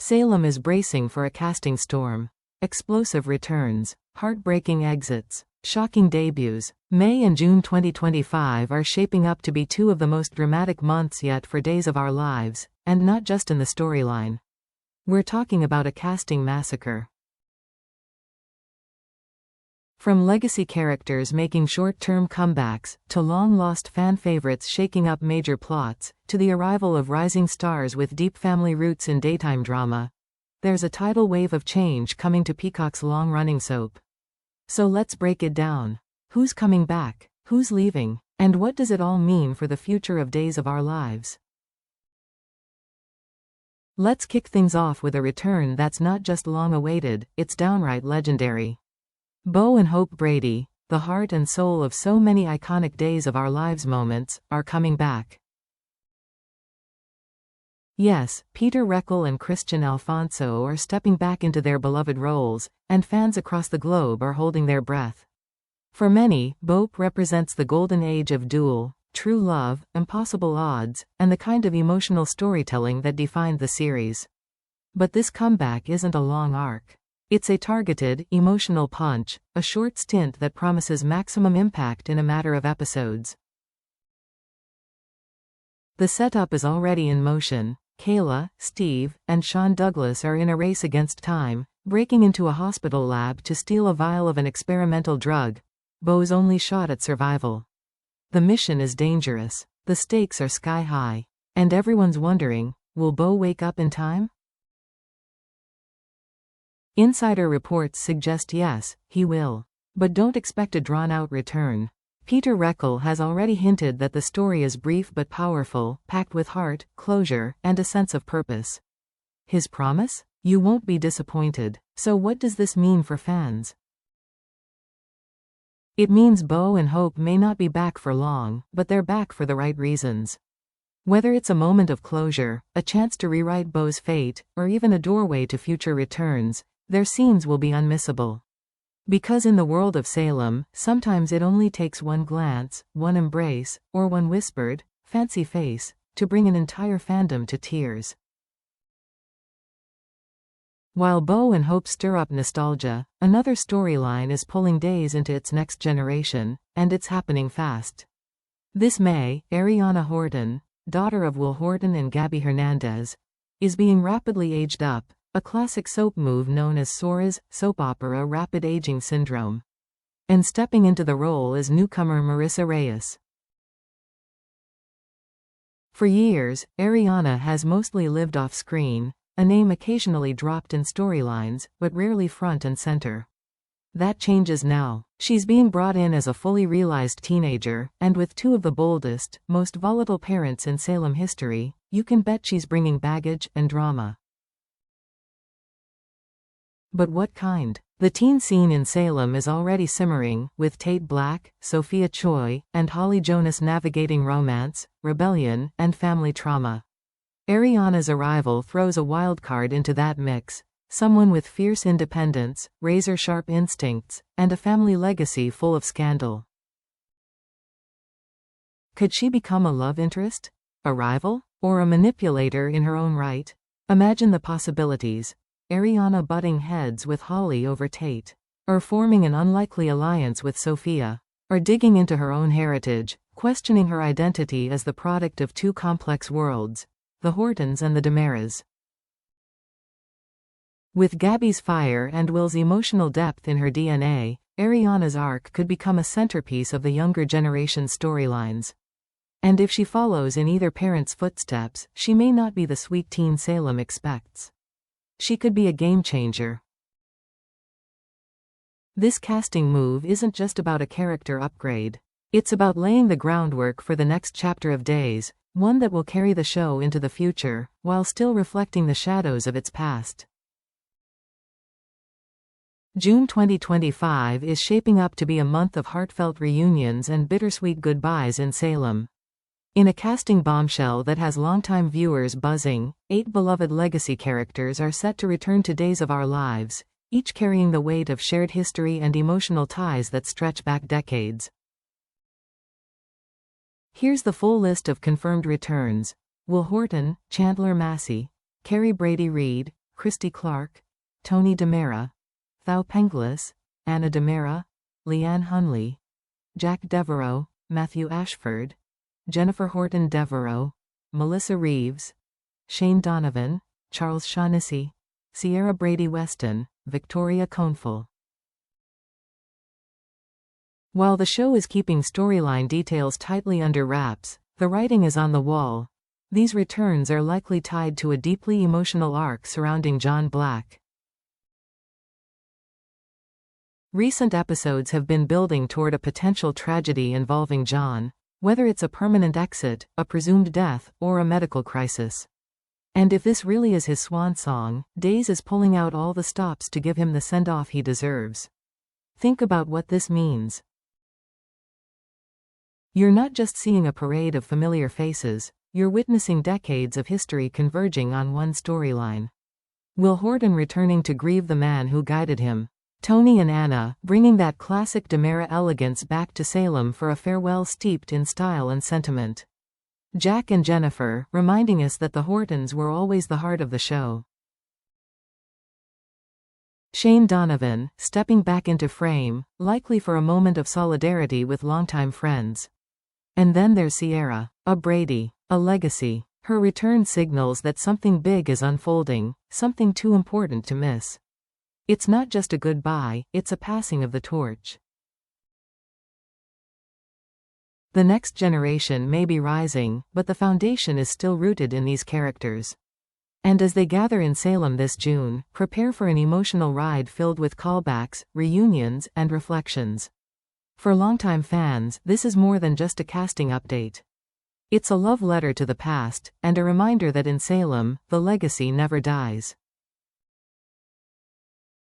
Salem is bracing for a casting storm. Explosive returns, heartbreaking exits, shocking debuts. May and June 2025 are shaping up to be two of the most dramatic months yet for Days of Our Lives, and not just in the storyline. We're talking about a casting massacre. From legacy characters making short-term comebacks, to long-lost fan favorites shaking up major plots, to the arrival of rising stars with deep family roots in daytime drama, there's a tidal wave of change coming to Peacock's long-running soap. So let's break it down. Who's coming back? Who's leaving? And what does it all mean for the future of Days of Our Lives? Let's kick things off with a return that's not just long-awaited, it's downright legendary. Bo and Hope Brady, the heart and soul of so many iconic Days of Our Lives moments, are coming back. Yes, Peter Reckell and Christian Alfonso are stepping back into their beloved roles, and fans across the globe are holding their breath. For many, Bo represents the golden age of DOOL, true love, impossible odds, and the kind of emotional storytelling that defined the series. But this comeback isn't a long arc. It's a targeted, emotional punch, a short stint that promises maximum impact in a matter of episodes. The setup is already in motion. Kayla, Steve, and Sean Douglas are in a race against time, breaking into a hospital lab to steal a vial of an experimental drug, Bo's only shot at survival. The mission is dangerous, the stakes are sky high, and everyone's wondering, will Bo wake up in time? Insider reports suggest yes, he will. But don't expect a drawn-out return. Peter Reckell has already hinted that the story is brief but powerful, packed with heart, closure, and a sense of purpose. His promise? You won't be disappointed. So what does this mean for fans? It means Bo and Hope may not be back for long, but they're back for the right reasons. Whether it's a moment of closure, a chance to rewrite Bo's fate, or even a doorway to future returns, their scenes will be unmissable. Because in the world of Salem, sometimes it only takes one glance, one embrace, or one whispered, fancy face, to bring an entire fandom to tears. While Bo and Hope stir up nostalgia, another storyline is pulling Days into its next generation, and it's happening fast. This May, Ariana Horton, daughter of Will Horton and Gabby Hernandez, is being rapidly aged up, a classic soap move known as SORA's soap opera rapid aging syndrome. And stepping into the role is newcomer Marissa Reyes. For years, Ariana has mostly lived off-screen, a name occasionally dropped in storylines, but rarely front and center. That changes now. She's being brought in as a fully realized teenager, and with two of the boldest, most volatile parents in Salem history, you can bet she's bringing baggage and drama. But what kind? The teen scene in Salem is already simmering, with Tate Black, Sophia Choi, and Holly Jonas navigating romance, rebellion, and family trauma. Ariana's arrival throws a wild card into that mix, someone with fierce independence, razor-sharp instincts, and a family legacy full of scandal. Could she become a love interest? A rival? Or a manipulator in her own right? Imagine the possibilities. Ariana butting heads with Holly over Tate. Or forming an unlikely alliance with Sophia. Or digging into her own heritage, questioning her identity as the product of two complex worlds, the Hortons and the Damaras. With Gabby's fire and Will's emotional depth in her DNA, Ariana's arc could become a centerpiece of the younger generation's storylines. And if she follows in either parent's footsteps, she may not be the sweet teen Salem expects. She could be a game-changer. This casting move isn't just about a character upgrade. It's about laying the groundwork for the next chapter of Days, one that will carry the show into the future, while still reflecting the shadows of its past. June 2025 is shaping up to be a month of heartfelt reunions and bittersweet goodbyes in Salem. In a casting bombshell that has longtime viewers buzzing, 8 beloved legacy characters are set to return to Days of Our Lives, each carrying the weight of shared history and emotional ties that stretch back decades. Here's the full list of confirmed returns. Will Horton, Chandler Massey, Carrie Brady Reed, Christy Clark, Tony DiMera, Thao Penglis, Anna DiMera, Leanne Hunley, Jack Devereaux, Matthew Ashford, Jennifer Horton Devereaux, Melissa Reeves, Shane Donovan, Charles Shaughnessy, Sierra Brady Weston, Victoria Coneful. While the show is keeping storyline details tightly under wraps, the writing is on the wall. These returns are likely tied to a deeply emotional arc surrounding John Black. Recent episodes have been building toward a potential tragedy involving John, whether it's a permanent exit, a presumed death, or a medical crisis. And if this really is his swan song, Days is pulling out all the stops to give him the send-off he deserves. Think about what this means. You're not just seeing a parade of familiar faces, you're witnessing decades of history converging on one storyline. Will Horton returning to grieve the man who guided him? Tony and Anna, bringing that classic DiMera elegance back to Salem for a farewell steeped in style and sentiment. Jack and Jennifer, reminding us that the Hortons were always the heart of the show. Shane Donovan, stepping back into frame, likely for a moment of solidarity with longtime friends. And then there's Sierra, a Brady, a legacy. Her return signals that something big is unfolding, something too important to miss. It's not just a goodbye, it's a passing of the torch. The next generation may be rising, but the foundation is still rooted in these characters. And as they gather in Salem this June, prepare for an emotional ride filled with callbacks, reunions, and reflections. For longtime fans, this is more than just a casting update. It's a love letter to the past, and a reminder that in Salem, the legacy never dies.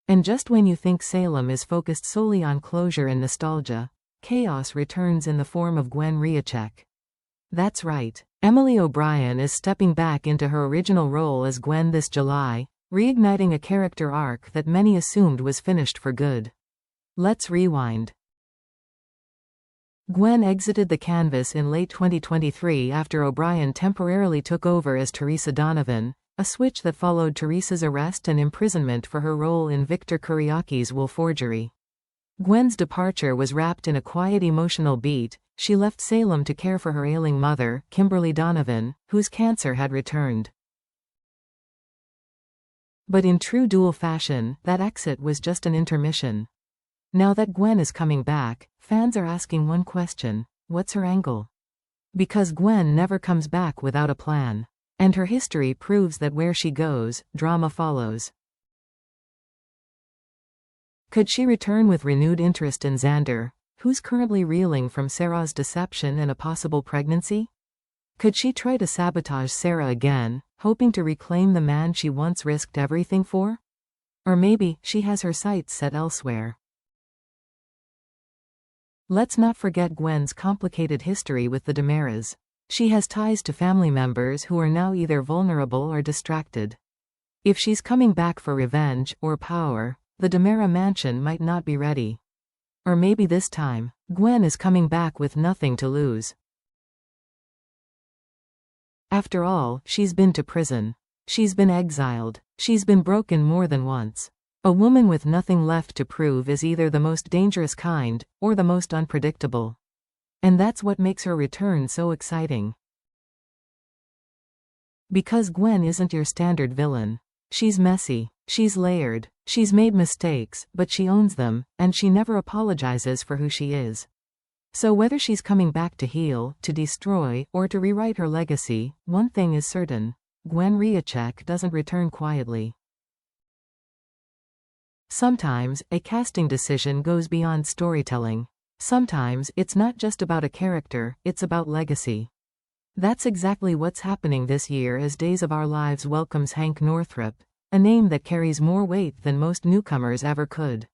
And just when you think Salem is focused solely on closure and nostalgia, chaos returns in the form of Gwen Rizczech. That's right, Emily O'Brien is stepping back into her original role as Gwen this July, reigniting a character arc that many assumed was finished for good. Let's rewind. Gwen exited the canvas in late 2023 after O'Brien temporarily took over as Teresa Donovan, a switch that followed Teresa's arrest and imprisonment for her role in Victor Kuriaki's Wool forgery. Gwen's departure was wrapped in a quiet emotional beat. She left Salem to care for her ailing mother, Kimberly Donovan, whose cancer had returned. But in true DOOL fashion, that exit was just an intermission. Now that Gwen is coming back, fans are asking one question: what's her angle? Because Gwen never comes back without a plan. And her history proves that where she goes, drama follows. Could she return with renewed interest in Xander, who's currently reeling from Sarah's deception and a possible pregnancy? Could she try to sabotage Sarah again, hoping to reclaim the man she once risked everything for? Or maybe she has her sights set elsewhere. Let's not forget Gwen's complicated history with the DiMeras. She has ties to family members who are now either vulnerable or distracted. If she's coming back for revenge or power, the DiMera mansion might not be ready. Or maybe this time, Gwen is coming back with nothing to lose. After all, she's been to prison. She's been exiled. She's been broken more than once. A woman with nothing left to prove is either the most dangerous kind, or the most unpredictable. And that's what makes her return so exciting. Because Gwen isn't your standard villain. She's messy, she's layered, she's made mistakes, but she owns them, and she never apologizes for who she is. So whether she's coming back to heal, to destroy, or to rewrite her legacy, one thing is certain: Gwen Rizczech doesn't return quietly. Sometimes, a casting decision goes beyond storytelling. Sometimes, it's not just about a character, it's about legacy. That's exactly what's happening this year as Days of Our Lives welcomes Hank Northrup, a name that carries more weight than most newcomers ever could.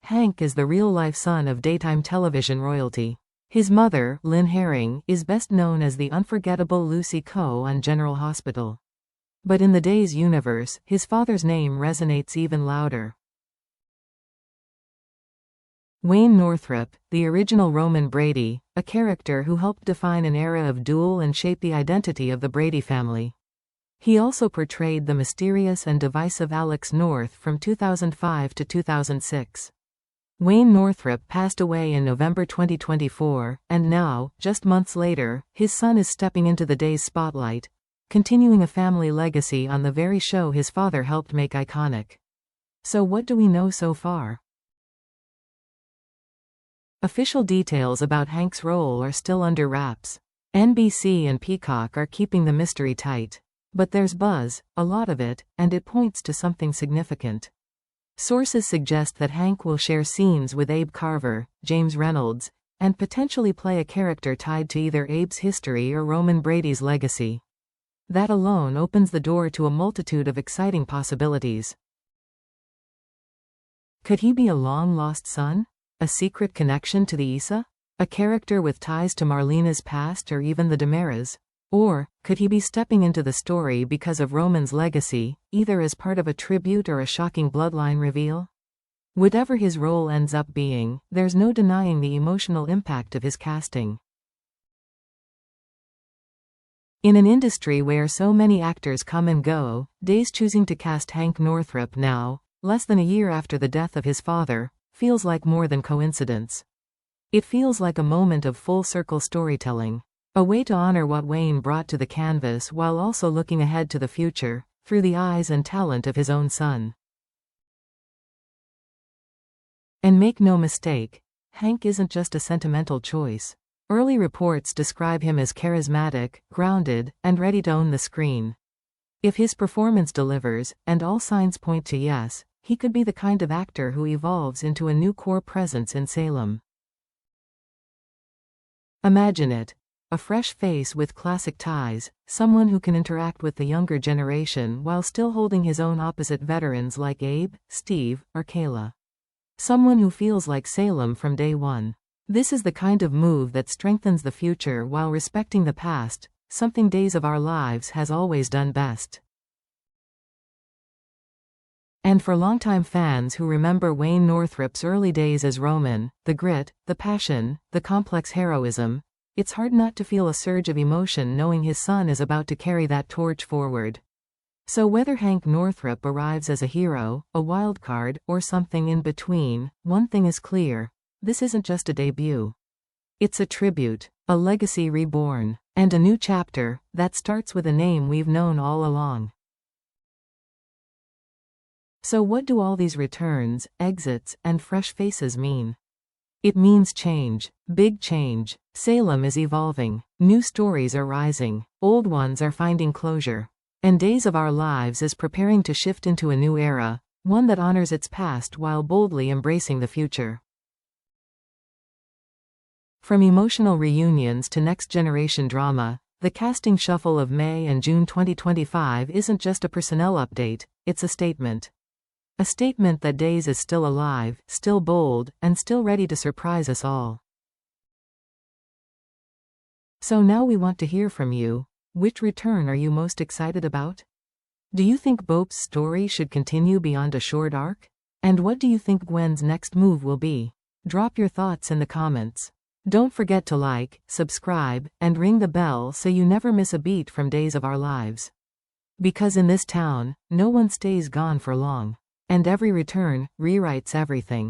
Hank is the real-life son of daytime television royalty. His mother, Lynn Herring, is best known as the unforgettable Lucy Coe on General Hospital. But in the Days universe, his father's name resonates even louder. Wayne Northrup, the original Roman Brady, a character who helped define an era of DOOL and shape the identity of the Brady family. He also portrayed the mysterious and divisive Alex North from 2005 to 2006. Wayne Northrup passed away in November 2024, and now, just months later, his son is stepping into the day's spotlight, continuing a family legacy on the very show his father helped make iconic. So what do we know so far? Official details about Hank's role are still under wraps. NBC and Peacock are keeping the mystery tight. But there's buzz, a lot of it, and it points to something significant. Sources suggest that Hank will share scenes with Abe Carver, James Reynolds, and potentially play a character tied to either Abe's history or Roman Brady's legacy. That alone opens the door to a multitude of exciting possibilities. Could he be a long-lost son? A secret connection to the Issa? A character with ties to Marlena's past or even the Damaras? Or, could he be stepping into the story because of Roman's legacy, either as part of a tribute or a shocking bloodline reveal? Whatever his role ends up being, there's no denying the emotional impact of his casting. In an industry where so many actors come and go, Days choosing to cast Hank Northrup now, less than a year after the death of his father, feels like more than coincidence. It feels like a moment of full-circle storytelling. A way to honor what Wayne brought to the canvas while also looking ahead to the future, through the eyes and talent of his own son. And make no mistake, Hank isn't just a sentimental choice. Early reports describe him as charismatic, grounded, and ready to own the screen. If his performance delivers, and all signs point to yes, he could be the kind of actor who evolves into a new core presence in Salem. Imagine it. A fresh face with classic ties, someone who can interact with the younger generation while still holding his own opposite veterans like Abe, Steve, or Kayla. Someone who feels like Salem from day one. This is the kind of move that strengthens the future while respecting the past, something Days of Our Lives has always done best. And for longtime fans who remember Wayne Northrup's early days as Roman, the grit, the passion, the complex heroism, it's hard not to feel a surge of emotion knowing his son is about to carry that torch forward. So whether Hank Northrup arrives as a hero, a wildcard, or something in between, one thing is clear: this isn't just a debut. It's a tribute, a legacy reborn, and a new chapter that starts with a name we've known all along. So what do all these returns, exits, and fresh faces mean? It means change, big change. Salem is evolving, new stories are rising, old ones are finding closure. And Days of Our Lives is preparing to shift into a new era, one that honors its past while boldly embracing the future. From emotional reunions to next-generation drama, the casting shuffle of May and June 2025 isn't just a personnel update, it's a statement. A statement that Days is still alive, still bold, and still ready to surprise us all. So now we want to hear from you. Which return are you most excited about? Do you think Bope's story should continue beyond a short arc? And what do you think Gwen's next move will be? Drop your thoughts in the comments. Don't forget to like, subscribe, and ring the bell so you never miss a beat from Days of Our Lives. Because in this town, no one stays gone for long. And every return rewrites everything.